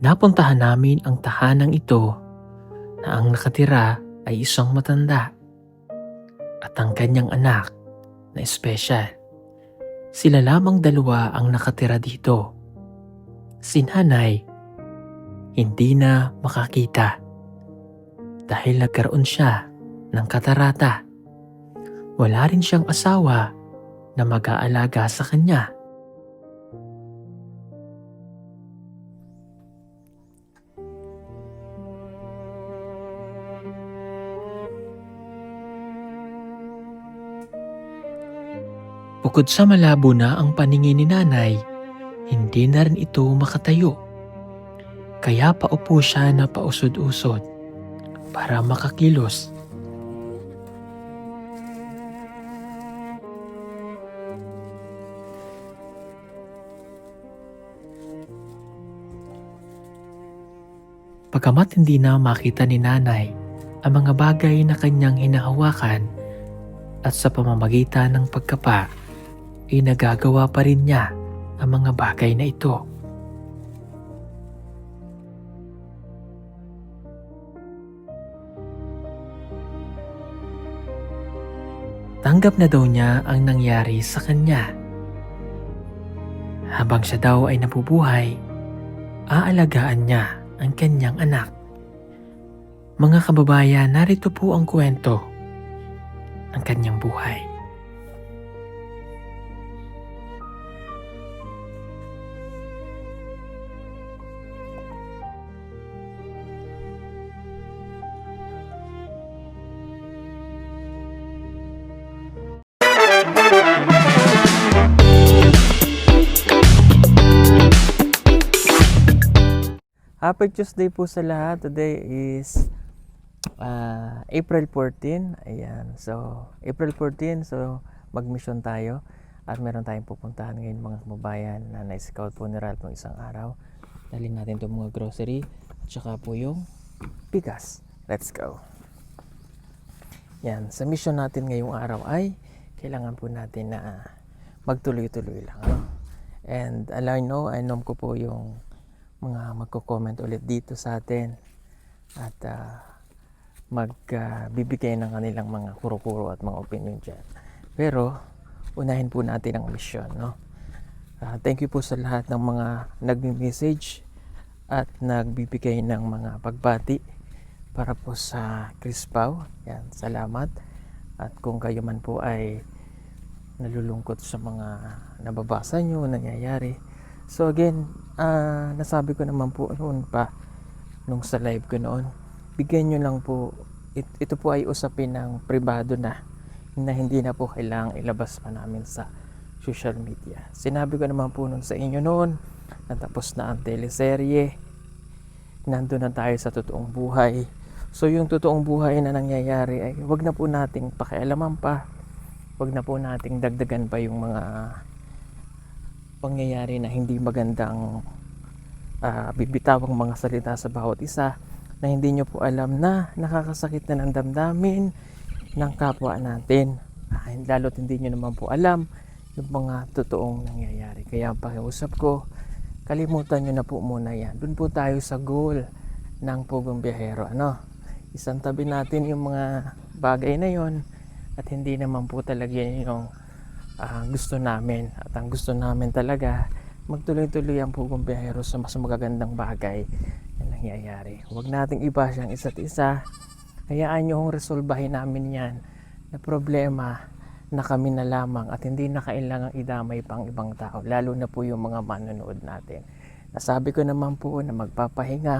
Napuntahan namin ang tahanang ito na ang nakatira ay isang matanda at ang kanyang anak na espesyal. Sila lamang dalawa ang nakatira dito. Si nanay hindi na makakita dahil nagkaroon siya ng katarata. Wala rin siyang asawa na mag-aalaga sa kanya. Bukod sa malabo na ang paningin ni nanay, hindi na rin ito makatayo. Kaya paupo siya na pausod-usod para makakilos. Pagamat hindi na makita ni nanay ang mga bagay na kanyang hinahawakan at sa pamamagitan ng pagkapa, ay nagagawa pa rin niya ang mga bagay na ito. Tanggap na daw niya ang nangyari sa kanya. Habang siya daw ay nabubuhay, aalagaan niya ang kanyang anak. Mga kababayan, narito po ang kwento ng kanyang buhay. Happy Tuesday po sa lahat. Today is April 14. Ayan. So, April 14. So, mag-mission tayo. At meron tayong pupuntahan ngayon mga kababayan na na-scout po ni Ralph ng isang araw. Dalhin natin itong mga grocery at saka po yung bigas. Let's go. Yan. Sa mission natin ngayong araw ay kailangan po natin na magtuloy-tuloy lang. Ano? And alam ko po yung mga magko-comment ulit dito sa atin at magbibigay ng kanilang mga kuro-kuro at mga opinion dyan. Pero unahin po natin ang mission, no? Thank you po sa lahat ng mga nag-message at nagbibigay ng mga pagbati para po sa Chris Pao. Yan, salamat. At kung kayo man po ay nalulungkot sa mga nababasa nyo, nangyayari. So again, nasabi ko naman po noon pa nung sa live ko noon, bigyan nyo lang po, ito po ay usapin ng pribado na hindi na po kailangang ilabas pa namin sa social media. Sinabi ko naman po noon sa inyo noon, natapos na ang teleserye, nandun na tayo sa totoong buhay. So yung totoong buhay na nangyayari ay wag na po nating pakialaman pa, wag na po nating dagdagan pa yung mga pangyayari na hindi magandang bibitawang mga salita sa bawat isa na hindi nyo po alam na nakakasakit na ng damdamin ng kapwa natin. Lalo't hindi nyo naman po alam yung mga totoong nangyayari. Kaya ang pakiusap ko, kalimutan nyo na po muna yan. Doon po tayo sa goal ng Pugong Biyahero. Isang tabi natin yung mga bagay na yon at hindi naman po talaga yung gusto namin. At ang gusto namin talaga, magtuloy-tuloy ang Pugong Biyahero sa mas magagandang bagay na nangyayari. Huwag nating iba siyang isa't isa. Hayaan nyo hong resolbahin namin yan na problema na kami na lamang at hindi na kailangang idamay pang ibang tao, lalo na po yung mga manonood natin. Nasabi ko naman po na magpapahinga,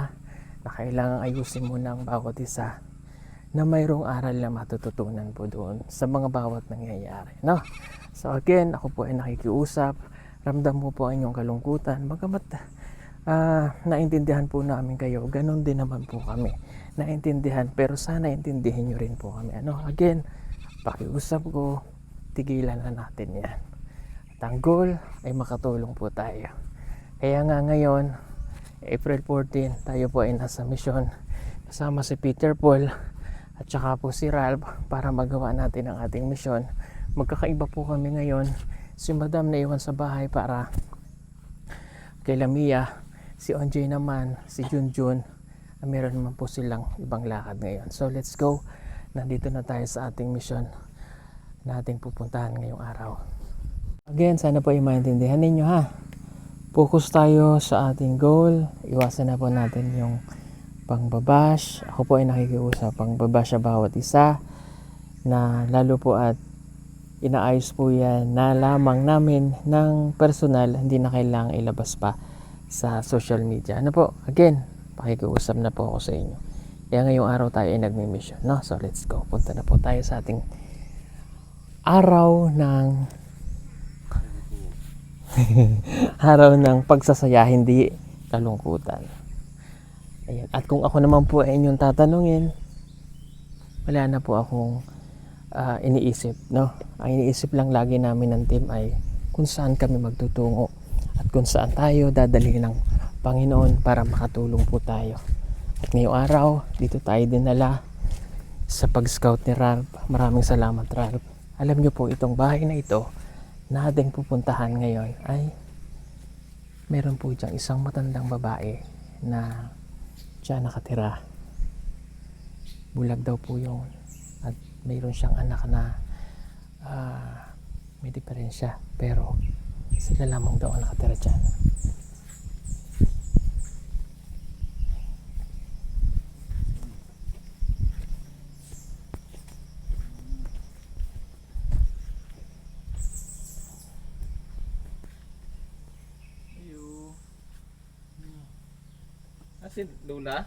na kailangang ayusin muna ang bawat isa, na mayroong aral na matututunan po doon sa mga bawat nangyayari. So again, ako po ay nakikiusap, ramdam mo po ang inyong kalungkutan, bagamat naintindihan po namin kayo, ganun din naman po kami naintindihan, pero sana intindihin nyo rin po kami. Again, pakiusap ko, tigilan na natin yan. At ang goal ay makatulong po tayo. Kaya nga ngayon, April 14, tayo po ay nasa mission kasama si Peter Paul at saka po si Ralph para magawa natin ang ating mission. Magkakaiba po kami ngayon. Si Madam naiwan sa bahay para kay Lamia Si Onjay naman, si Junjun, meron naman po silang ibang lakad ngayon. So let's go. Nandito na tayo sa ating mission na ating pupuntahan ngayong araw. Again, sana po ay maintindihan ninyo ha. Focus tayo sa ating goal. Iwasan na po natin yung pangbabash. Ako po ay nakikiusap pangbabash sa bawat isa na lalo po at inaayos po yan na lamang namin ng personal, hindi na kailangang ilabas pa sa social media. Ano po, again, pakikiusap na po ako sa inyo. Kaya ngayong araw tayo ay nagmi-mission, no? So let's go. Punta na po tayo sa ating araw ng araw ng pagsasaya, hindi kalungkutan. Ayan. At kung ako naman po ay inyong tatanungin, wala na po akong iniisip, no? Ang iniisip lang lagi namin ng team ay kung saan kami magtutungo at kung saan tayo dadalhin ng Panginoon para makatulong po tayo. At ngayong araw, dito tayo dinala sa pag-scout ni Ralph. Maraming salamat, Ralph. Alam nyo po, itong bahay na ito na ating pupuntahan ngayon ay meron po diyang isang matandang babae na siya nakatira. Bulag daw po yun. At mayroon siyang anak na may diferensya. Pero sila lamang daw ang nakatira dyan. Si Lola?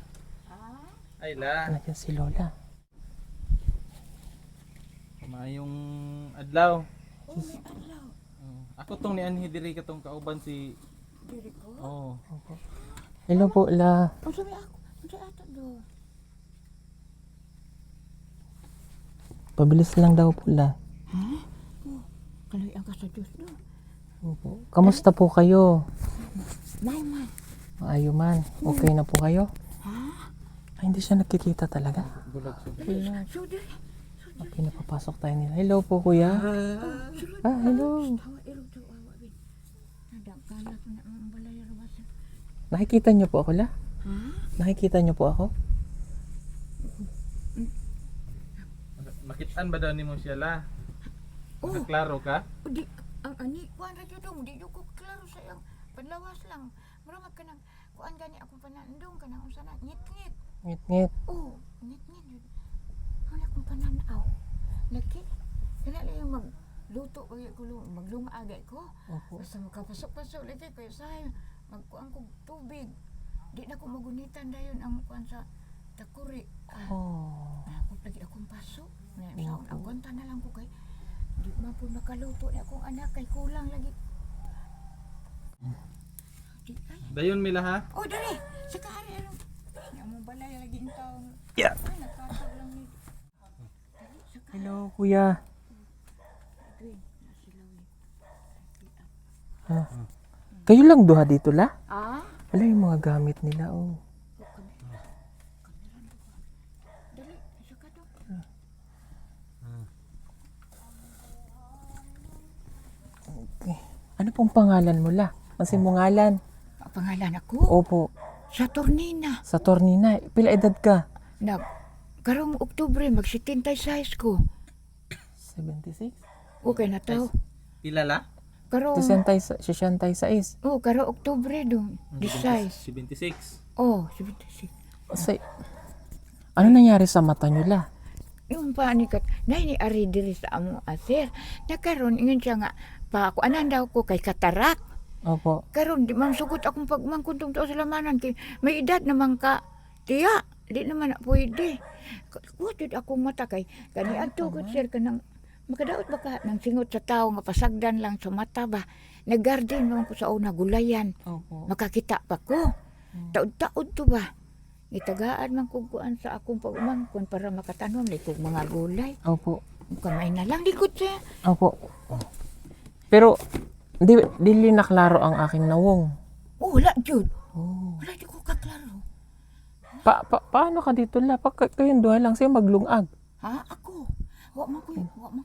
Ay la. Nandiyan si Lola. Mayong adlaw. Ako tong ni Anhi diri katong kauban si Diri ko? Oh. Hello po, La. Ang sabi ako, ang sabi ato do. Pabilis lang daw po, La. Ha? Oh, kaloy ang kasadyos do. Opo. Kamusta po kayo? May man. Maayo man. Okay na po kayo? Ha? Ay, hindi siya nakikita talaga. Bulag siya. Kuya. So diri. Okay, napapasok tayo nila. Hello po, kuya. Hello. Hawa irog to awa bin. Nadang kala ko na ang balay rawasan. Nakikita niyo po ako, La? Ha? Nakikita niyo po ako? Makitaan ba daw nimo siya la? Oh, Klaro ka? di ang ani kuan ra jud dong, di jud ko klaro sa iyang panlawas lang. Mura ka nang kuan gani ako panandong kanang unsa na ngit-ngit. Ngit-ngit. Oh, ngit-ngit jud. Wala akong pananaw. Laki, kaya lang magluto ko maglungaagay ko. Opo. Basta makapasok-pasok lagi ko sayo. Magkuan ko tubig. Di na ko magunitan dayon ang kuan sa takuri. Oh. Ako lagi akong pasok. Sa agwanta na lang ko kay di man po nakaluto ni akong anak kay kulang lagi. Di ay. Dayon mila ha? Oh, dali. Sa kari ano. Nga mo balay lagi in taon. Yeah. Ay, nakatag lang ni. Hello, kuya. Ha? Kayo lang duha dito, La? Ah? Wala yung mga gamit nila, oh. Dali, isa ka to. Okay. Ano pong pangalan mo, La? Kasi mo ngalan. Ang pangalan ako? Opo. Saturnina. Sa Tornina. Pila edad ka? Nag karong Oktubre mag-76 ko. 76? Okay na to. Pila la? Karong 66. oh, karong Oktubre dong. 16. 76. Oh, 76. Kasi, ano nangyari sa mata nyo, La? Yung panikat, na ni ari diri sa amo aser. Nakaroon ingon siya nga pa ako anan daw ko kay katarak. Opo. Karon di man sugot akong pagmangkuntong to sa lamanan kay may edad naman ka. Tiya, di naman na pwede. Kuwat akong mata kay kani adto ko sir kanang makadaot ba ka nang singot sa tao nga pasagdan lang sa mata ba. Nag-garden naman ko sa una gulayan. Opo. Makakita pa ko. Taod-taod to ba. Itagaan man kung kuan sa akong pagmangkon para makatanom ni kong mga gulay. Opo. Kamay na lang likod siya. Opo. Pero, dili na klaro ang aking nawong. Oh, wala jud. Oh. Wala jud ko kaklaro. Paano ka dito, La? Kayong duha lang siya maglungag. Ha? Ako? Wa man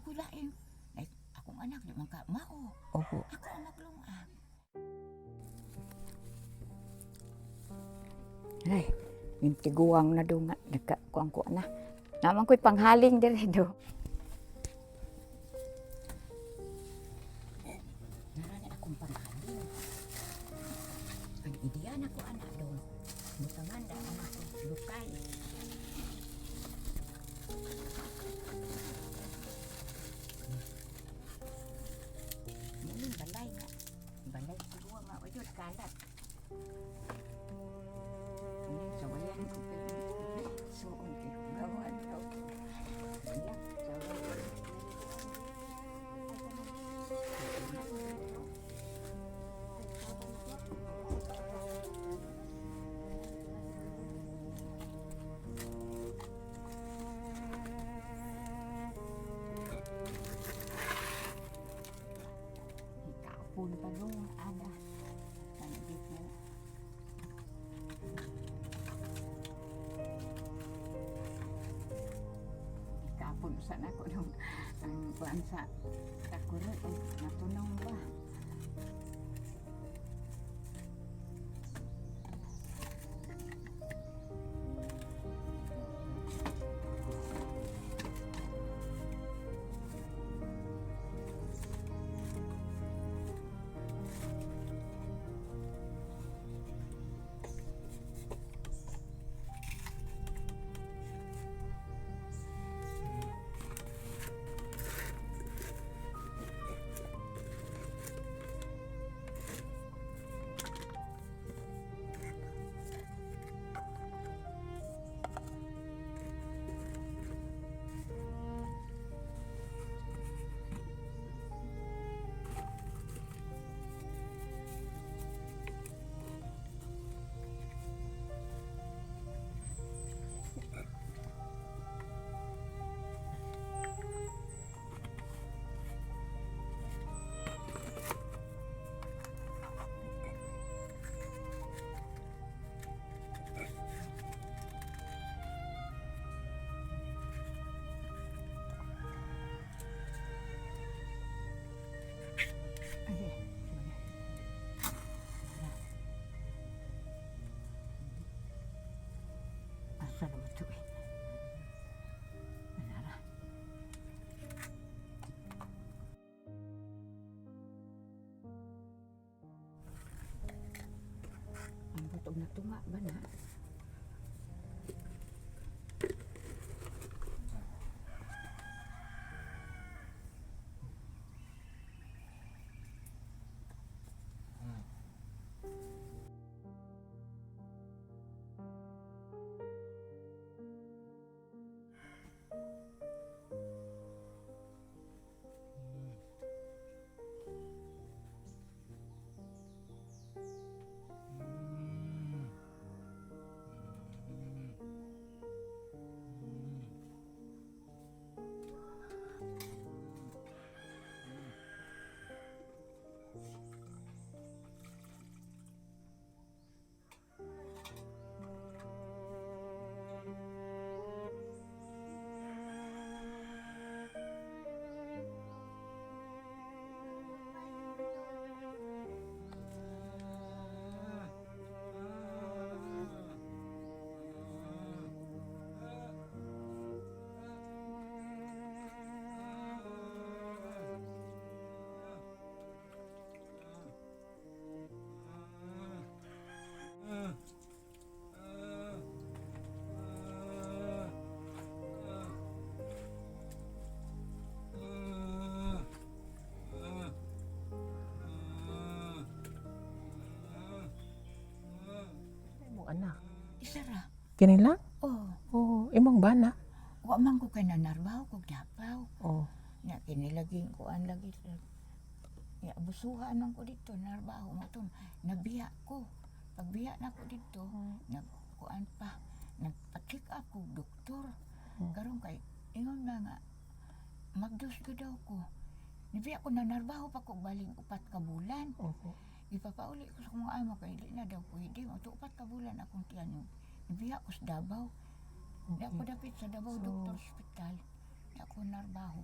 ko lain. Ay, akong anak di man ka mao. Opo. Ako ang maglungag. Ay, yung tiguang na do nga, nagkakuang ko na. Naman ko'y panghaling dire do. Narani akong panghaling. Ang ideya na ko anak do. Butangan da anak ko lukay. Ini balay nga. Balay siguro nga uyod kalat. Ini sawayan ko kayo. Suon kayo. Gawan ko. Iya, sawayan. Ikapon pa doon ada. Nandit na. Ikapon sana ko doon. Ang kuan sa takuro natunaw ba? Asa naman ito eh. Manara. Ang butog na tunga ba na? Imong anak. Isa ra. Kini lang? Oh, Oo, imong bana. wa man ko kay nanarbaho kog dapaw. Oo. Nya kini lagi kuan lagi. Ya busuhan man ko dito narbaho mo to. Nabiya ko. Pagbiya na ko dito, nagkuan pa. Nagpa-check up ko doktor. Karon kay ingon na nga magdos ko daw ko. Nabiya ko nanarbaho pa ko baling 4 ka bulan. Oo. Ipapauli ko sa mga amo kay di na daw pwede. Mato 4 ka bulan akong tiyan. Nabiya ko sa Davao. Di ako dapit sa Davao Doctor Hospital. Di ako narbaho.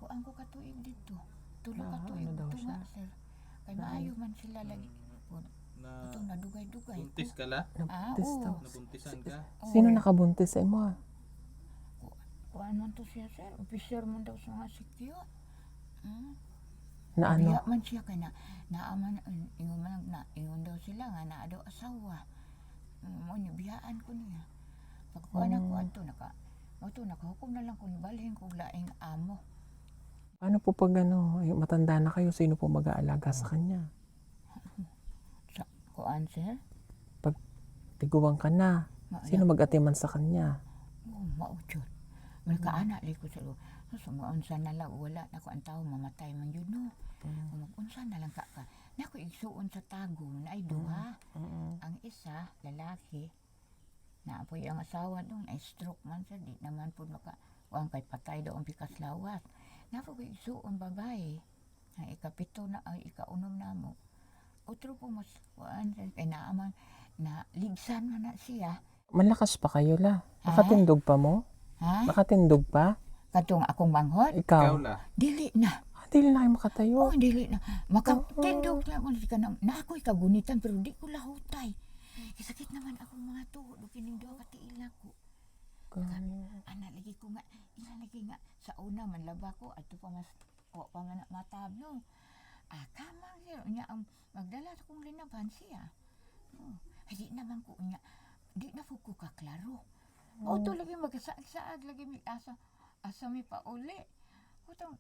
Kuan ko katuig dito. Tulo ka tuig ano daw ito nga, siya? sir. Kay maayo man sila lagi. Na Ito nadugay-dugay. buntis ka la? Nabuntis oo. daw. Nabuntisan ka? Sino nakabuntis sa imo? Kuan man to siya, sir. Officer man daw sa mga sikyo. Na ano? Biya man siya kay naaman ingon daw sila nga naa daw asawa. Mo ni biyaan ko niya. Pagkuan ako ato nakahukom na lang ko ni balhin ko laing amo. Ano po pag ano, matanda na kayo, sino po mag-aalaga sa kanya? Sa kuan sir. Tiguwang ka na. Sino mag-atiman sa kanya? Mao jud. Man kaana li ko sa lo. So unsa na lang wala na ko ang tawo mamatay man jud no. Unsa na lang ka. Nako igsuon sa tago na ay duha. Ang isa lalaki na apoy ang asawa doon ay stroke man sa di naman pud maka ang kay patay daw ang pikas lawas. Nako igsuon babae. Ang ikapito na ang ikaunom namo. Otro po mas kuan kay naaman na ligsan man na siya. Malakas pa kayo la. Nakatindog pa mo? Ha? Nakatindog pa? Katong akong manghod? Ikaw Ikaw? la. Dili na. Dili na kayo makatayo. Oh, dili na. Makatindog na ako na ako'y kagunitan pero di ko lahutay. Sakit naman akong mga tuhod o kining duha ka tiil nako. Ana lagi ko nga, ila lagi nga sa una man laba ko adto pa mas o pa man matabno. Kamang siya nya ang magdala sa kong linaban siya. Ay di naman ko nya. Di na po ko kaklaro. O to lagi magsaag lagi mi asa mi pa uli. Utong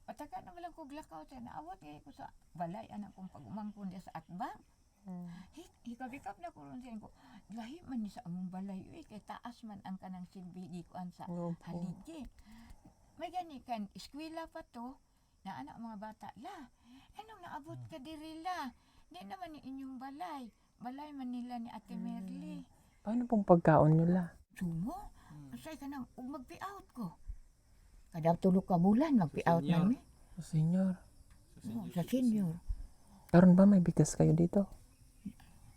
pataga naman lang ko glakaw sa naawat kay ko sa balay anak kong pagumangkon sa atbang. Hikabikap na ko ron ko. Lahi man ni sa among balay kay taas man ang kanang silbi kuan sa haligi. May gani kan eskwela pa to na anak mga bata la. Anong naabot ka diri la? Di naman ni inyong balay. Balay man nila ni Ate Merly. Paano pong pagkaon nila? Sumo? Asay ka nang mag-pi-out ko. Kada tulog ka bulan mag-pi-out Senior. na mi. Senior. Sa senior. Karon ba may bigas kayo dito?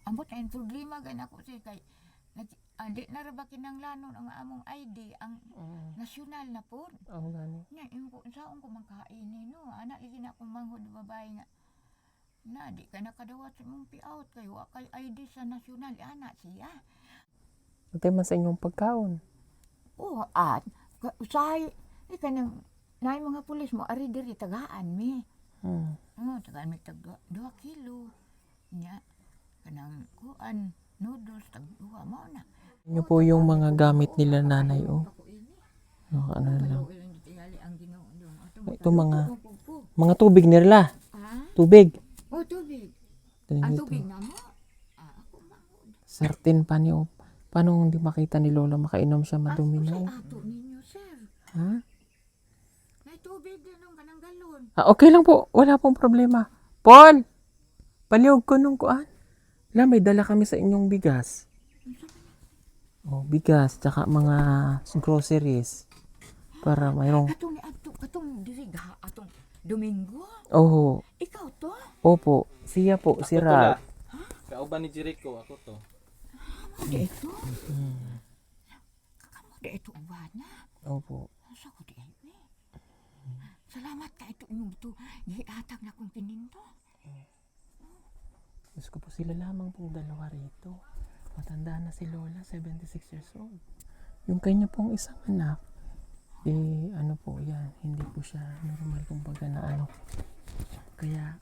Ambot na yung problema gan ako siya kay di na ra ba kinanglanon ang among ID ang nasyonal na pod. Ang gani. Nya yung saon ko mangkaini no. Anak lagi na akong manghod babae nga. Na di ka nakadawat sa mong pi-out kayo kay ID sa nasyonal anak siya. Ito man sa inyong pagkaon. Oh, at usay kanang nay mga pulis mo ari diri tagaan mi. Tagaan mi tag 2 kilo. Nya kanang kuan noodles tag 2 mao na. Inyo po yung mga gamit nila nanay oh. Ano lang. Ito mga tubig nila. Tubig. Oh, tubig. Tingnan Ang nyo tubig ito. na mo. Ako manghod. Certain pa niyo. Paano hindi makita ni Lola makainom siya madumi na? Ay, oh? ato ninyo, sir. Ha? May tubig din ng kanang galon. Okay lang po. Wala pong problema. Paul! Palihog ko nung kuan. Wala, may dala kami sa inyong bigas. Oh, bigas, tsaka mga groceries. Para mayroong... Katong diri ga atong Domingo. Oh, Ikaw to? opo. Siya po, si Ako to la. Ralph. Kauban ni Jericho, ako to. Di ito. Kakamo di ito ubana. Opo. Asa ko di ay. Salamat ka ito inyong ito. Giatag na kong pininto. Gusto ko po sila lamang pong dalawa rito. Matanda na si Lola, 76 years old. Yung kanya pong isang anak, ano po yan, hindi po siya normal kumbaga na ano. Kaya,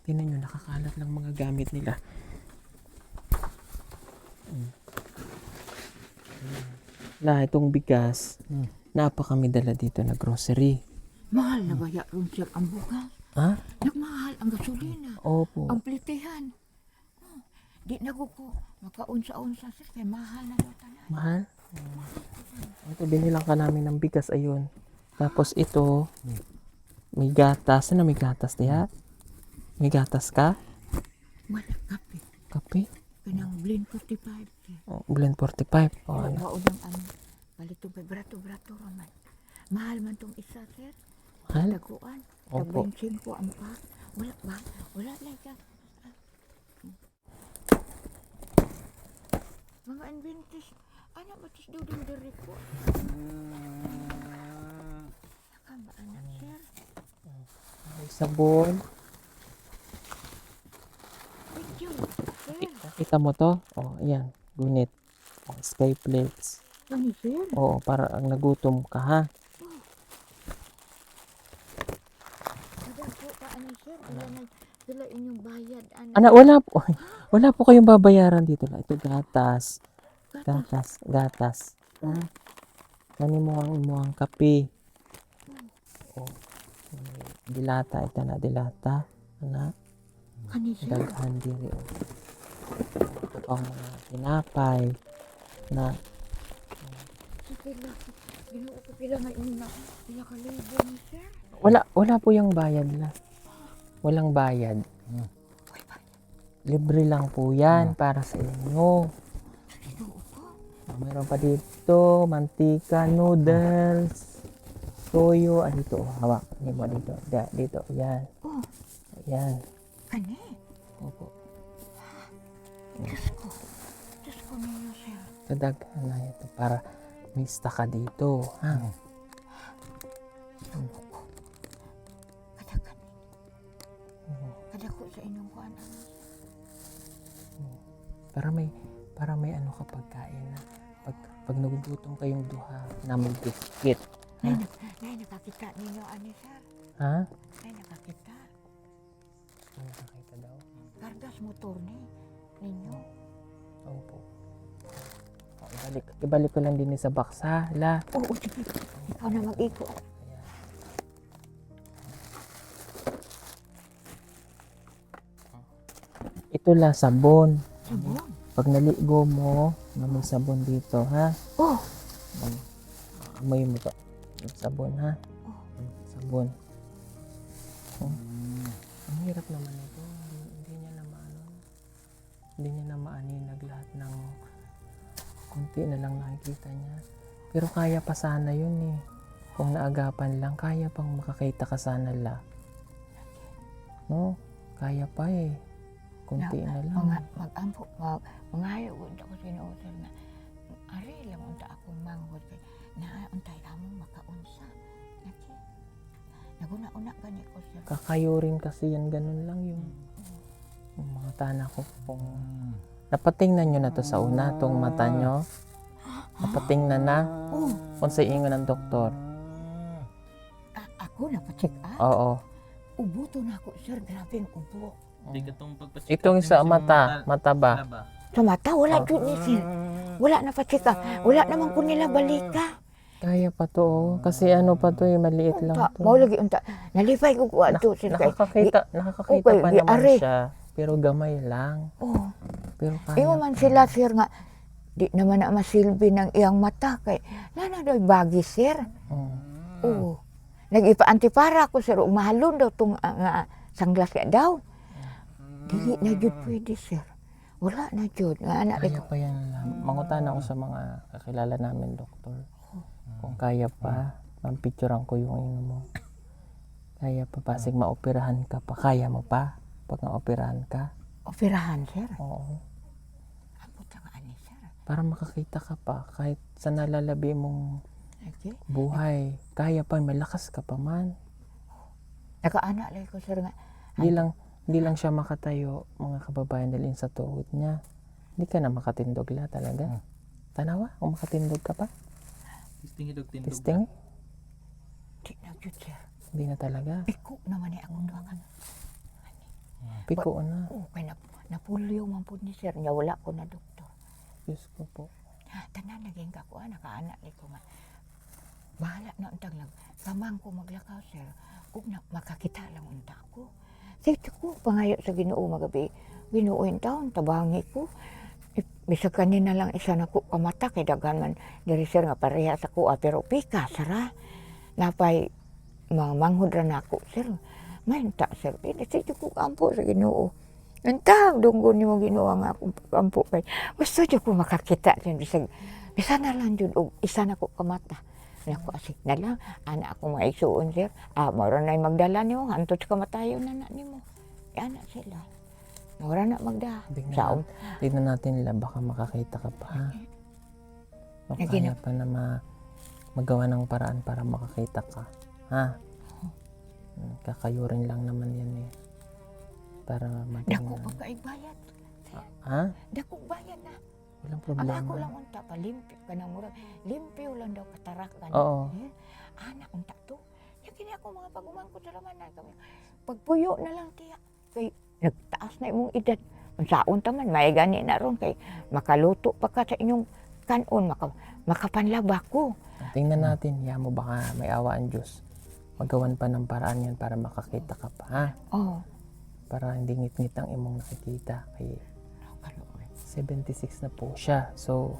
tinan nyo, nakakalat lang mga gamit nila. Itong bigas, napa kami dala dito na grocery. Mahal na ba ron sir ang bukas? Ha? Nagmahal ang gasolina. Opo. Ang plitihan. Di na ko makaunsa-unsa sir kay mahal na daw tanan. Mahal? Ito, binilang ka namin ng bigas, ayun. Tapos ito, may gatas. Ano may gatas niya? May gatas ka? Wala kape. Kape? Kanang blend 45 sir. Oh, blend 45. Oh, ano? Maunang balitong kay brato-brato raman. Mahal man tong isa sir. Mahal? Daguan. Opo. Tag-bensin ko ang pa. Wala ba? Wala lang ka. Mga inventis. Ano ba tis dudong diri ko? Nakaba anak sir. May sabon. Thank you. Kita mo to? Oh, ayan. Gunit. Oh, sky plates. Ano, sir? Oo, para ang nagutom ka, ha? Kada po ka, ano, sir? Sila inyong bayad. Ano? Ana, wala po. Wala po kayong babayaran dito. Ito, gatas. Gatas. Ha? Kani mo ang kape. Oh, dilata. Ito na, dilata. Ana, Ano, sir? daghan diri. Oh. Ito pang mga tinapay. Na, Sila, ginoo ko sila nga ina. Sila kalibo ni sir. wala po yung bayad la. Walang bayad. Libre lang po yan para sa inyo. Meron pa dito, mantika, noodles, toyo. Dito, hawak. Hindi mo dito. Dito, yan. Oh, Yan. kani. Opo. Diyos ko ninyo, sir. Kadaghan na ito para mista ka dito. Ha? Kadakan. Kadako sa inyong kuan. Para may ano ka pagkain na. Pag nagugutom kayong duha na may biscuit. Nay, nakakita ninyo, ani, sir. Ha? Nay, nakakita. Ano nakakita daw? Kargas motor ni ninyo. Opo. Ibalik ko lang din sa box, ha? La. Oo, sige. Ikaw na mag-iko. Ito la, sabon. Sabon. Pag naligo mo, may sabon dito, ha? Oh, Amoy mo to. Yung sabon, ha? Sabon. Oh. Ang hirap naman ito. Hindi niya na maano. Hindi niya na maaninag lahat ng kunti na lang nakikita niya. Pero kaya pa sana yun eh. Kung naagapan lang, kaya pang makakita ka sana la. No? Kaya pa eh. Kunti na lang. mag-ampo, mangayo unta ko sinuusal na ari lang unta akong manghod kay naa untay among makaunsa. Naki. Naguna-una gani ko sir. Kakayo rin kasi yan, ganun lang yung mga tana ko. Kung napatingnan nyo na to sa una, tong mata nyo. Napatingnan na. Oh, Kung sa ingon ng doktor. ako na pa-check up. Oo. Ubuto na ako sir, grabe ang ubo. Hindi ka itong pagpacheck Itong up sa yung mata ba? ba? Sa mata wala jud ni sir. Wala na pa-check up. Wala naman ko nila balika. Kaya pa to, oh. Kasi ano pa to, maliit lang Unta, to. mao lagi unta. Nalipay ko ko ato sir kay. Nakakakita Okay, pa di naman are. siya. Pero gamay lang. Oh, Pero ingo kaya. man sila sir nga di naman na masilbi ng iyang mata kay nana daw bagi sir. Oh. Oo. Nag-ipa-antipara ko sir, umahalon daw tong nga sanglas ka daw. Dili na jud pwede sir. Wala na jud nga anak Kaya ko. pa yan lang. Mangutan ako sa mga kakilala namin, doktor. Kung kaya pa, mampicturean ko yung ino mo. Kaya pa, pasig maoperahan ka pa. Kaya mo pa? Pag naoperahan ka? Operahan sir. Oo. Amo ta nga ani sir. Para makakita ka pa. Kahit sa nalalabi mong Okay. buhay. Kaya pa, malakas ka pa man. Nakaana lay ko sir nga. Hindi lang siya makatayo, mga kababayan, dahil sa tuhod niya. Hindi ka na makatindog la talaga. Tanawa, kung makatindog ka pa. Testing idog tindog. Testing, Di na jud sir. hindi na talaga. Piko naman ni akong duha kan. Piko na. Oo, kay napulyo man pud ni sir nya wala ko na doktor. Diyos ko po. Tanan naging kako nakaana lay ko nga. Bahala na untag lang. Samang ko maglakaw sir. Kung na makakita lang unta ko. Sige ko pangayo sa Ginoo magabi. Ginoo in taon tabangi ko. Bisa kanina lang isa na ko kamata kay daghan man diri sir nga pareha sa ko pero pika sara. Napay mga manghod ra nako sir. Mainta sir. Sige ko ampo sa Ginoo. Entang dunggo nimo Ginoo nga akong ampo kay. Gusto jud ko makakita din bisag bisa na lang jud og isa na ko kamata. Nako asik na lang ana ako maigsuon sir. Mao na magdala nimo hantud ka matayo na nimo. Ana sila. Mao na magda. Saon. Tignan natin nila, baka makakita ka pa. Ha? Baka kaya pa na magawa ng paraan para makakita ka. Ha? Kakayurin lang naman yan eh. Para Dako matingnan. pa kaigbayad. Ha? Dako bayan na. Walang Ang problema. ako lang unta palimpyo ka ng murag. Limpyo lang daw katarak ka. Oo. Anak unta to. Ya kini ako mga pagumangkot sa lamanan kami. Pagpuyo na lang tiya. Kay nagtaas na imong edad. Unsaon ta man may gani na ron kay makaluto pa ka sa inyong kanon makapanlaba ko. Tingnan natin, mo baka may awa ang Diyos. Magawan pa ng paraan yan para makakita ka pa, ha? Oh. Para hindi ngit-ngit ang imong nakikita. Kay 76 na po siya. So,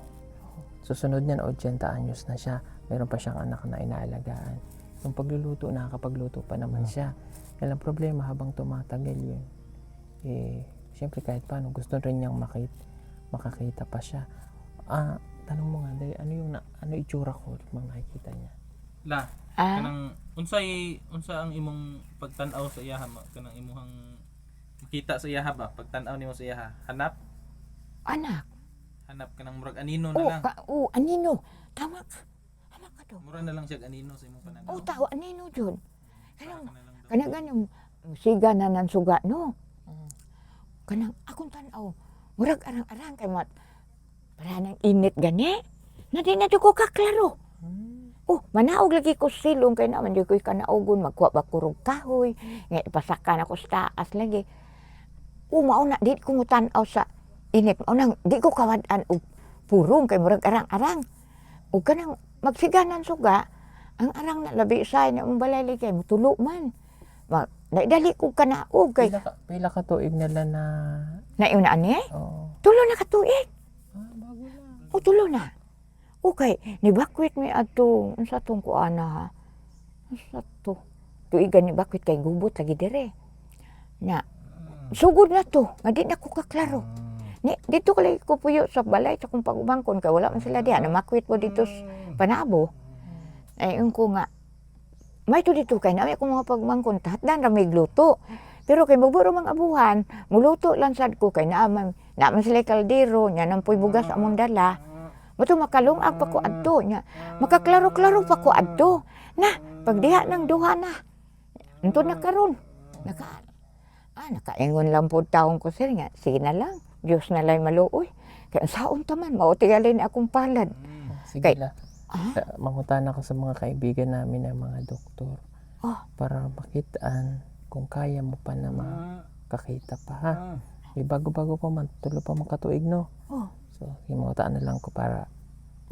susunod niyan, 80 anyos na siya. Meron pa siyang anak na inaalagaan. Yung pagluluto, nakakapagluto pa naman siya. Yan ang problema habang tumatagal yun. Siyempre kahit paano, gusto rin niyang makakita pa siya. Tanong mo nga, dahil ano itsura ko kung nakikita niya? La, kanang unsa ang imong pagtan-aw sa iyaha kanang imuhang makita sa iyaha ba pagtan-aw nimo sa iyaha? Hanap Anak. kanang murag anino na lang. Anino. Tama ka. Anak ka to. Mura na lang siya anino sa imong pananaw. Tao, anino dyan. Para ka na lang daw. Kanang ganyan, siga na ng suga, no? Kanang akong tanaw, murag arang-arang kay mat. Para nang init gani. Na di na di ko kaklaro. Manaog lagi ko silong kay naman di ko kanaugon magkuha ba kurog kahoy. Nga ipasakan ako sa taas lagi. Mauna di ko mo tanaw sa init. Mauna di ko kawadan og purong kay murag arang-arang. O kanang magsiganan suga, ang arang na labi say na balay kay mutulo man. Dali ko kanaog kay Pila ka tuig nila na... nauna ani? Oo. Tulo na ka tuig. Bago lang. Tulo na. Okay, nibakwit mi ato unsa tong kuana ha. Unsa to? Tuigan ni bakwit kay gubot lagi dire. Na sugod na to, nga di na ko kaklaro. Dito ko lagi ko puyo sa balay sa kung pagubangkon kay wala man sila diha na makwit mo dito sa Panabo. Ay ko nga may to dito kay na ako mga pagmangkon tatdan ra may gluto. Pero kay magburo mang abuhan, muluto lang sad ko kay naaman sila kaldero nya nang puy bugas among dala. Mato makalungag pa ko adto nya. Makaklaro-klaro pa ko adto. Na pagdiha ng duha na. Anto na karon. Nakaingon lang po taong ko sir nga. Sige na lang. Diyos na lang maluoy. Kaya saon taman mautingalin akong palad. Sige Kay- la. Mangutan ako sa mga kaibigan namin na mga doktor. Para makitaan kung kaya mo pa na makakita pa ha. Bago-bago pa man, tulo pa makatuig no. So, himutaan na lang ko para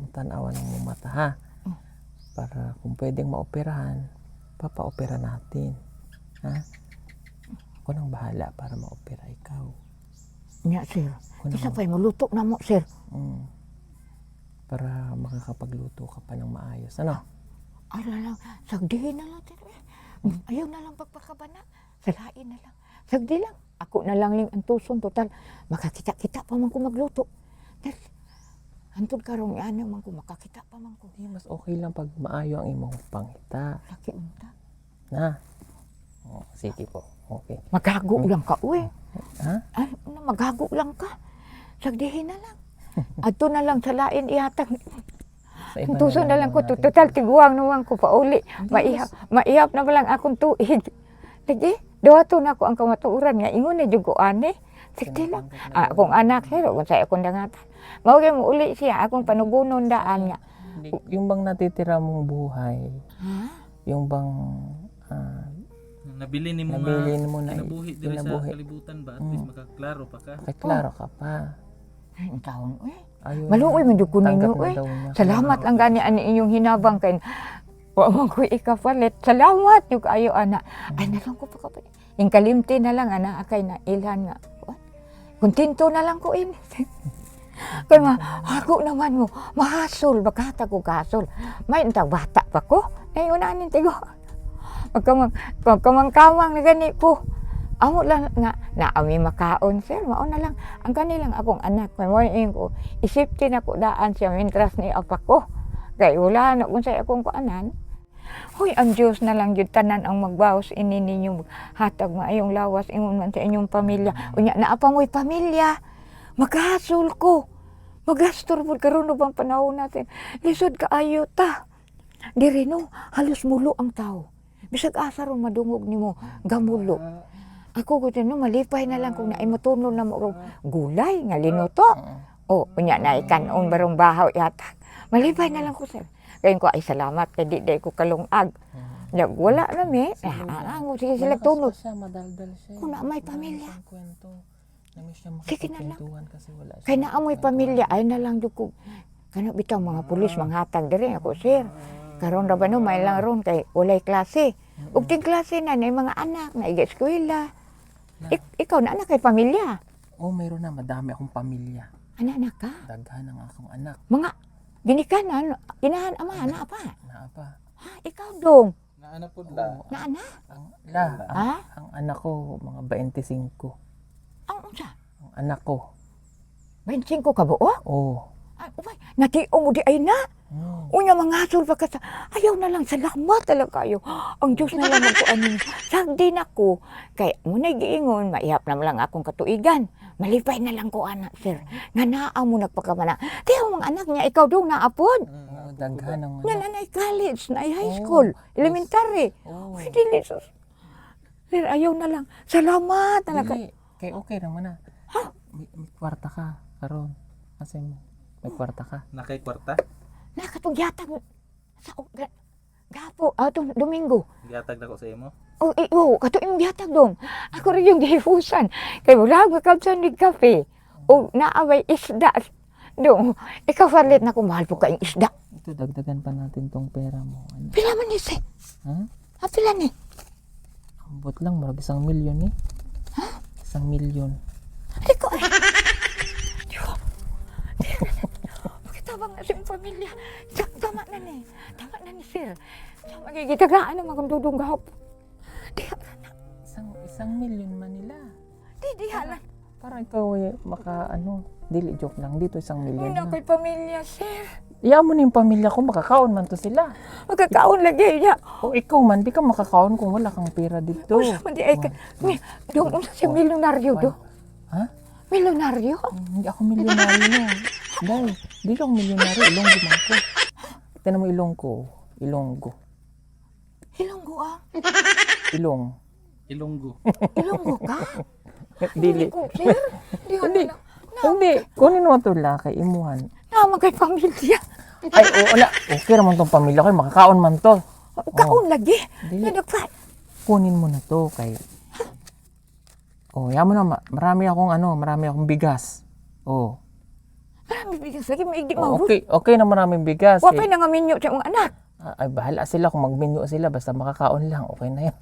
matanawan ng mga mata ha. Para kung pwedeng maoperahan, papaopera natin. Ha? Ako nang bahala para maopera ikaw. Nya sir. Ako nang Isa pa'y muluto na mo sir. Para makakapagluto ka pa ng maayos. Ano? Ara lang. Sagdihin na lang. Ayaw na lang pagpakabana. Salain na lang. Sagdi lang. Ako na lang ling antuson. Total, makakita-kita pa man ko magluto. Dahil, antod karong ano man ko, makakita pa man ko. Mas okay lang pag maayo ang imong pangita. Laki unta. Na? Sige po. Okay. Magago lang ka, uy. Ha? Magago lang ka. Sagdihin na lang. Ato na lang sa lain ihatag. Sa iba Antuson na lang ko. natin. Total, tiguang naman ko pauli. Maihap na ba lang akong tuig. Lagi, dawato na ako ang kamatuuran nga. Ingon na jugo ani. Sige lang. Akong anak, hero, kung sa'yo akong dangatan. Mawagay mo uli siya, akong panugunon daan nga. Yung bang natitira mong buhay, yung bang Nabili nimo nabili mo na kinabuhi diri sa kinabuhi. kalibutan ba at least makaklaro pa ka. Kay klaro ka pa. Ay, ang taon, uy. Ayun. Maluoy man jud ko ninyo, Tanggap na uy. daw niya. Salamat lang gani ani inyong hinabang kay wa man ko ikapalit. Salamat yung ayo ana. Ay nalang ko pa kapalit. Yung kalimti na lang ana akay na ilhan nga. Kontento na lang ko ini. Kaya ako naman mo, mahasol, bakata ko kasol. May entang bata pa ko. Ngayon na anin tigo. Magkamang-kamang na gani ko. Amo lang nga, naami makaon sir, mao na lang. Ang kanilang akong anak, may morning ko, isipti na ko daan siya mintras ni apa ko. Kaya wala na kung sa'yo akong kuanan. Hoy, ang Diyos na lang yun tanan ang magbawas ini ninyong hatag maayong lawas ingon man sa inyong pamilya. Unya na apa mo'y pamilya. Maghasol ko. Magastor po karon bang panahon natin. Lisod ka ayo ta. Diri no, halos mulo ang tao. Bisag asa ron madungog nimo gamulo. Ako ko no malipay na lang kung naay matunon na mo og gulay nga linuto. O unya na ikanon barong bahaw yata. Malipay na lang ko sir. Kaya ko ay salamat kay di ko kalungag. Nya wala na mi. Ang sige sila tunod. Siya, madaldal siya. Kung na may pamilya. Ang kwento. Namiss siya Sige na lang. makapagkwentuhan kasi wala siya. Kay naamoy pamilya ay na lang dukog. Kana bitaw mga pulis manghatag diri ako sir. Karon ra ba no may lang ron kay walay klase. Ug ting klase na nay mga anak na iga eskwela. Ikaw na anak kay pamilya. Oh, mayroon na. Madami akong pamilya. Anak ka. Daghan ang akong anak. Mga ginikanan, inahan ama na apa. Na apa? Ha, ikaw dong. Naana po la. Na ana. Ang Ha? ang anak ko, mga 25. Ang unsa? Ang anak ko. 25 ka buo? Oh. Ay, umay, natiyo mo di ay na. Unya mga hasol pa ka sa, ayaw na lang, salamat talaga kayo. Ang Diyos na lang magkuanin. Sagdi na ko, kay muna giingon, maihap na lang akong katuigan. Malipay na lang ko anak, sir. Nga naa mo nagpakamana. Tiyaw mga anak niya, ikaw daw naapod. Oh, daghan ang Nga anak. na college, na high school, elementary. Oh. Uy, dili, sus. Sir, ayaw na lang. Salamat talaga. Dili. Kay okay naman na. May kwarta ka karon. Kasi may kwarta ka. Nakay kwarta. Nakatugyatag sa gapo, atong Domingo. Gihatag na ko sa imo. Oo, kato yung gihatag dong. Ako rin yung gihifusan. Kaya wala akong kakabsan ng kape. O naaway isda. Dong, ikaw falit na kung mahal po kayong isda. Ito, dagdagan pa natin tong pera mo. Ano? Pila man ni se? Ha? Pila ni? Ambot lang, marag 1 milyon eh. Ha? 1 milyon. Ikaw ay. Tabang na siyang pamilya. Tama na ni. Tama na ni sir. Siya magigitagaan naman kung dudong gahap. Diha na. 1 milyon Manila. Diha lang. Para ikaw eh, dili joke lang. Dito 1 milyon Una na. ko'y pamilya, sir. Iya mo na yung pamilya ko, makakaon man to sila. Magkakaon lagi niya. O ikaw man, di ka makakaon kung wala kang pera dito. Usa man di ay ka. Dong, unsa si milyonaryo do? Ha? Milyonaryo? Hindi ako milyonaryo. Dahil, di ako milyonaryo. Ilonggo man ko. Tignan mo ilong ko. Ilonggo. Ilonggo ah. Ilong. Ilonggo. Ilonggo ka? Dili. Ko, sir. Di Hindi. na. Hindi. Kunin mo ito la kay imuhan. Naman kay pamilya. Ay, wala. Okay naman tong pamilya ko. Makakaon man to. Kaon lagi. Dili. Nadagpat. Kunin mo na to kay... Oh, yaman na. Marami akong bigas. Oh. Marami bigas lagi. Maigdi Oh, mo. okay na maraming bigas. Wapay na nga minyo sa mga anak. Ay, bahala sila kung magmenyo sila. Basta makakaon lang. Okay na yan.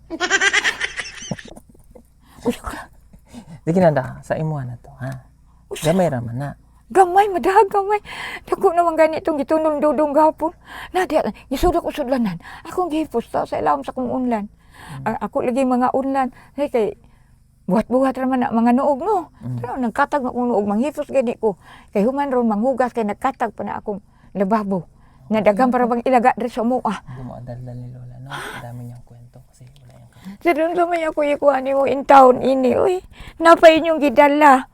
Sige na sa imuhan na to, ha? Gamay raman na. Gamay, madahag gamay. Dako naman ganitong gitunong dudong gapon. Nadia, gisudak usudlanan. Akong gipusta sa ilawom sa kong unlan. Ako lagi mga unlan. Kay buhat-buhat raman na mga nuog, no? Pero nagkatag na akong nuog, manghipos gani ko. Kay human ron manghugas, kay nagkatag pa na akong lababo. Nadagang para bang ilaga rin sa mua. Hindi mo adaldal ni Lola, no? Dami niyang kwento kasi wala yung Sa doon lamay ako ikuha ni mo in town ini, uy. Napay inyong gidala.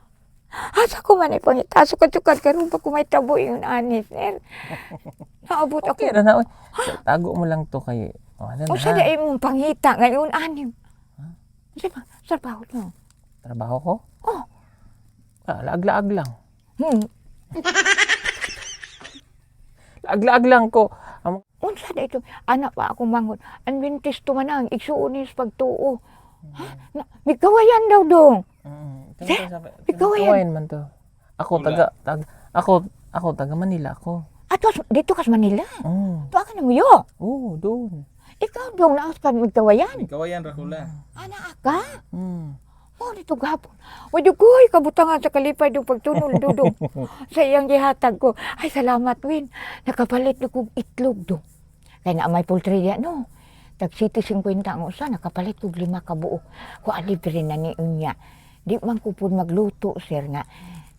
Asa ko man ay pangitaso ka-tukad karon pa ko may tabo yung anis, sir. Naabot ako. Okay na, oy. Tago mo lang to kay... Oh, ano na, O sa ha? daay mong pangita ngayon anim. Sa trabaho no. Trabaho ko? Oh. Laag-laag lang. Laag-laag lang ko. Unsa da ito? Anak pa ako mangon. Adventist to man ang igsuon is pagtuo. Ha? Mikawayan daw dong. ikaw yan. Kawain man to. Ako taga Manila ako. Ato dito kas Manila. Tuwa ka na mo yo. Oo, doon. Ikaw dong naas pa mikawayan. Ikaw yan Rahula. Anak ka? Oh, dito gapon. Wadi ko'y kabutangan sa kalipay dong pagtunol dudong. Sa iyang gihatag ko. Ay, salamat, Win. Nakapalit na kong itlog dong. Kaya na may poultry yan, no? Tag City 50 ang usa, nakapalit kong 5 ka buo. Kung alibre na ni unya. Di man ko po magluto, sir, nga.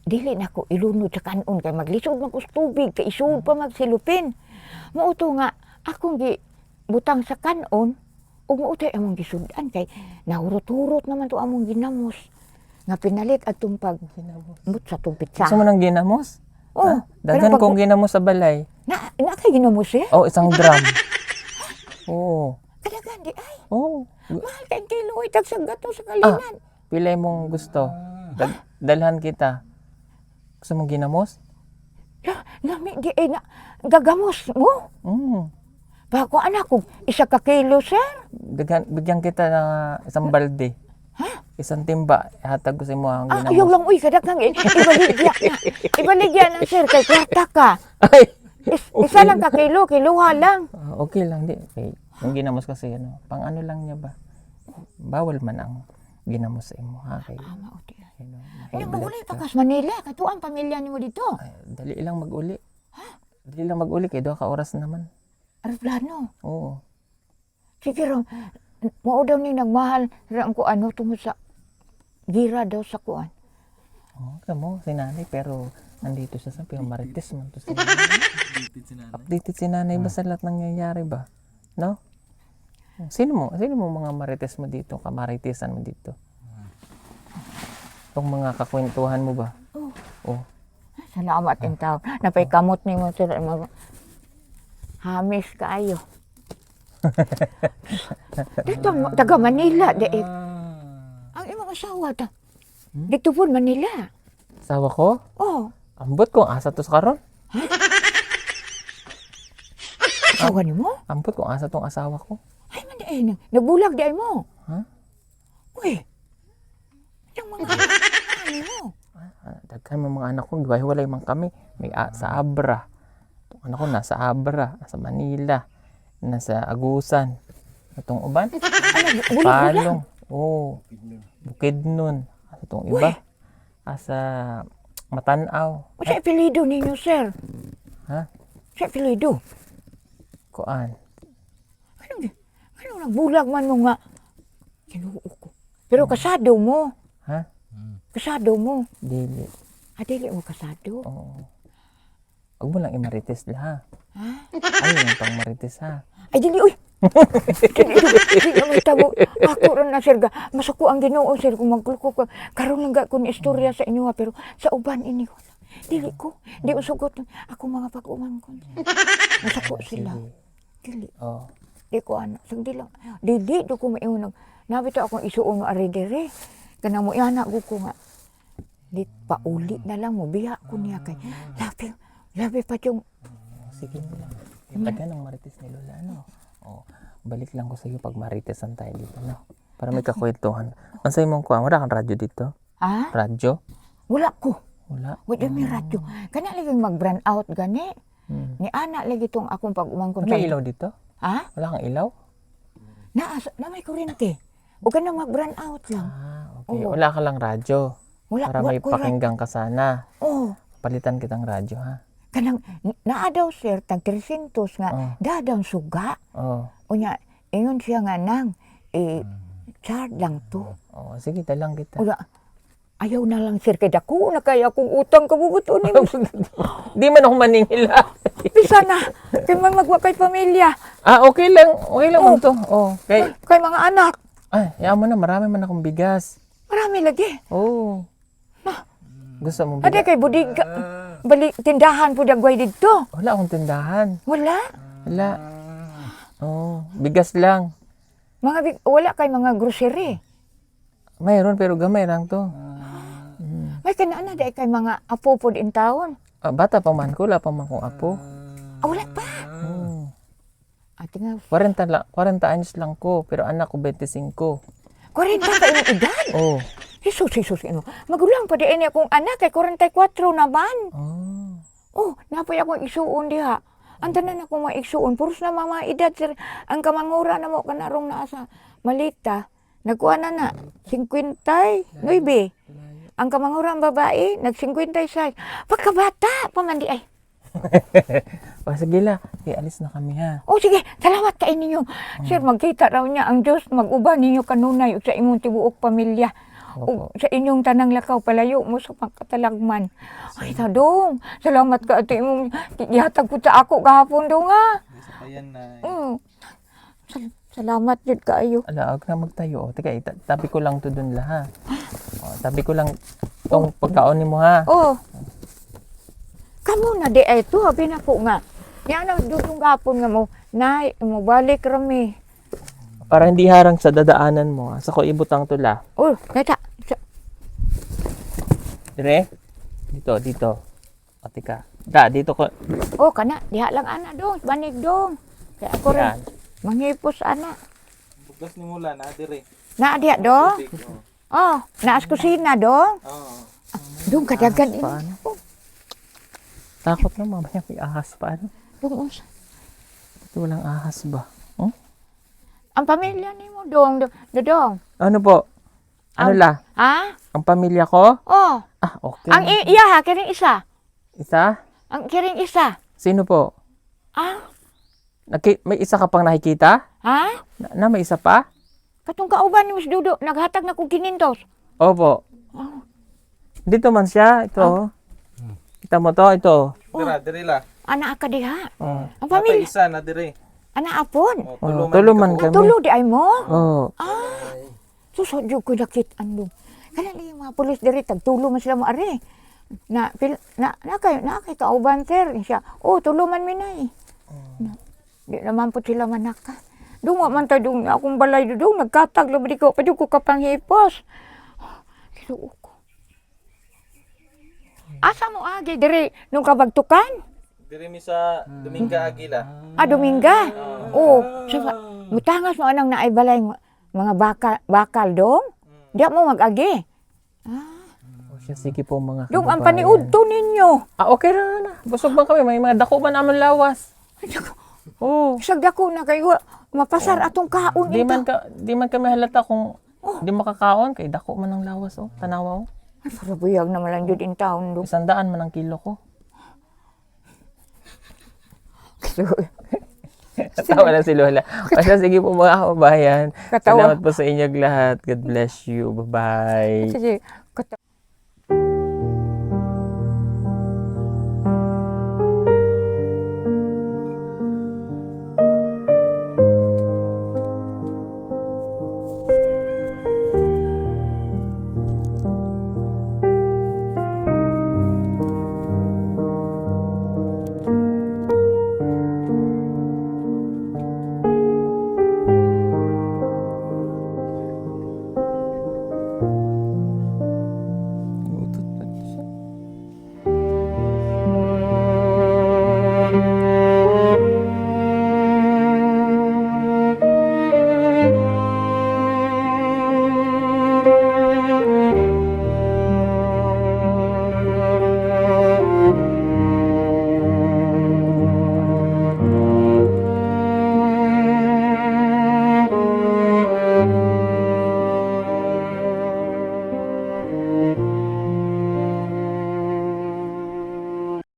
Dili na ko ilunod sa kanon. Kaya maglisod magkus tubig. Kaya isud pa magsilupin. Mauto nga, akong butang sa kanon. O mautay among gisudan kay nahurot-hurot naman to among ginamos. Nga pinalit at tumpag mut sa tumpitsa. Gusto mo ng ginamos? Oh, Dagan kong ginamos sa balay. na kay ginamos eh. Oh, isang drum. Oo. Kadagan di ay. Oh. Mahal kay kilo itag sa gato sa kalinan. Pilay mong gusto. Dalhan kita. Gusto mong ginamos? Nami di ay na gagamos mo. Bako anak ko, 1 kilo, sir. Bigyan kita ng isang balde. Isang timba. Ihatag ko sa imo ang ginamos. Ayaw lang, uy, kadagang ibaligya na. Ibaligya na, sir, kay kwata ka. Ay! Isa lang ka kilo, kiluha lang. Okay lang, di. Okay. Yung ginamos kasi, pang ano lang niya ba? Bawal man ang ginamos sa imo, ha? Kay, Ano mo uli pa kas Manila? Kato ang pamilya ni mo dito. dali lang mag-uli. Dali lang mag-uli, kay 2 ka oras naman. Aeroplano. Oo. Sige ro, mao daw ni nagmahal ram ko ano tungod sa gira daw sa kuan. Kamo, si nanay, pero nandito siya sa Marites man to si nanay. Updated si nanay ba sa lahat nangyayari ba? No? Sino mo mga Marites mo dito, kamaritesan mo dito? Itong mga kakwentuhan mo ba? Oh. Salamat in tao. Napay kamot ni mo sir. Hamis kaayo. Dito taga Manila di. Ang imong asawa ta. Dito po Manila. Asawa ko? Oh, Ambot kung asa to sa karon? asawa ni mo? Ambot kung asa tong asawa ko? Ay man di nagbulag di ay mo. Ha? Uy. Yung mga ano mo. Daghan mo mga anak ko, giwalay man kami. May sa Abra. Itong anak ko nasa Abra, nasa Manila, nasa Agusan. Itong uban? Bulag-bulag. Palong. Oo. Bukidnon. Itong iba. Asa Matanaw. O sa apelido ninyo, sir? Ha? Sa apelido? Kuan. Ano nagbulag man mo nga? Kinuo ko. Pero kasado mo. Ha? Kasado mo. Dili. Dili mo kasado. Oo. Huwag mo lang imarites la ha. Ha? Ay, yung pang marites ha. Ay, dili, uy! Dili na may tabo. Ako rin na, sir, masako ang Ginoo, sir, kung magkuluko ko. Karoon lang ko ni istorya sa inyo, ha, pero sa uban ini ko. Dili ko. Di usugot. Ako mga pag-uman ko. Masako sila. Dili. Oh. Di ko anak. Sagdi lang. Dili, do ko maiunag. Nabito akong isuon mo aridere. Kanang mo ianak ko nga. Di pauli na lang mo. Biya ko niya kay. Labi pa yung. Sige mo lang. Yung taga ng marites ni Lola, no? Oh, balik lang ko sa iyo pag maritesan tayo dito, no? Para may kakwentuhan. Ang sa'yo mong kuha, wala kang radyo dito? Ha? Radyo? Wala ko. Wala. Wala may radyo. Kana lagi mag-brand out gani. Ni ana lagi tong akong pag-umangkon. May ilaw dito? Ha? Wala kang ilaw? Na may kuryente. O ka na mag-brand out lang. Okay. Oo. Wala ka lang radyo. Wala. Para may pakinggan ka sana. Oh. Palitan kitang radyo, ha? Kanang naa daw sir tag 300 nga dadang suga. Oh. Unya ingon siya nga nang charge lang to. Oh, sige, dalang kita. Ula, ayaw na lang sir kay dako na kaya akong utang kabubuto ni mo. Di man ako maningila. Bisa na kay magwakay pamilya. Okay lang. Okay lang man to. Oh, okay. Kay mga anak. Ay, yaman mo na. Marami man akong bigas. Marami lagi. Oh. Gusto mo Ade bigas? kay budig balik tindahan po dagway dito. Wala akong tindahan. Wala. Wala. Oh, bigas lang. Wala kay mga grocery. Mayroon pero gamay lang to. May kanana di kay mga apo po in taon. Bata pa man ko, wala pa man kong apo. Wala pa. Ate nga 40 anyos lang ko, pero anak ko 25. 40 ka yung edad. Oh. Jesus, ino. Magulang pa di akong anak kay 44 naman. Oh. Napay akong isuon diha. Ang tanan ako maigsuon, puros na mga edad sir. Ang kamangura na mo kanarong naa sa Malita, nagkuha na 59. Ang kamangura ang babae, nag-56. Pagkabata, pamandi ay. Sige la, alis na kami ha. Sige, salamat kay ninyo. Sir, magkita raw niya ang Diyos, mag-uba ninyo kanunay sa imong tibuok pamilya. O sa inyong tanang lakaw, palayo mo sa pagkatalagman. Ay, tadong. Salamat ka ito imong ihatag po sa ako kahapon daw nga. Ayan na. Salamat yun kaayo. Huwag na magtayo. Teka, tabi ko lang to dun la ha. Tabi ko lang tong pagkaon ni mo ha. Kamu na di ay ito, habi na po nga. Yan ang dudong kahapon nga mo. Nay, mo balik rami. Para hindi harang sa dadaanan mo. Sa ko ibutang tula. Kaya Dire? Dito. Ate ka. Dito ko. Oh, kana, diha lang ana dong, banig dong. Kaya ako rin, Yan. manghipos ana. Bugas ni mula na dire. Na diha dong. Tubig, Oh, naas kusina dong. Oo. Dong kadagan ini. Paano? Takot na mamaya may ahas pa. Ano? Dong unsa? Ito walang ahas ba? Ang pamilya nimo dong, dong. Ano po? Ano la? Ha? Ang pamilya ko? Oh, Ah, okay. ang iya ha, kiring isa. Isa? Ang kiring isa. Sino po? Ah, May isa ka pang nakikita? ha? May isa pa? Katong kauban ni Miss Dudo, naghatag na kong kinintos. Opo. Oh. Dito man siya. Ito. Kita mo to? Ito. Dire la. Ana ka diha. Oh. Ang Napay pamilya, isa na dire. ana apon. Oh, Tuluman ka po. kami. Tulo di ay mo. Oh. Susod yung ko dakit andong. Kana li mga pulis diri tagtulo man sila mo ari. Na kay kauban sir siya. Oh, tulo man minay. Di naman po sila manaka. Dungo man ta dung akong balay dung nagkatag labi ko pa ko kapanghipos. Kiluo ko. Asa mo agi diri nung kabagtukan? Dire mi sa Dominga Agila. Ah, Dominga. Oh, sa mutangas mo anang naay balay mga bakal dong. Di mo mag-agi. O siya, sige po mga Dong ang kababayan. paniudto ninyo. Ah, okay na. Busog man kami. May mga dako man naman lawas. Oh. Isag dako na kayo mapasar atong kaon Di ito. man kami halata kung di makakaon. Kay dako man ang lawas. Oh. Tanawa. Oh. Ay, sarabuyag naman lang yun in town dong. 100 man ang kilo ko. Tawa na si Lola. O siya, sige po mga kababayan. Katawa. Salamat po sa inyong lahat. God bless you. Bye-bye. Sige,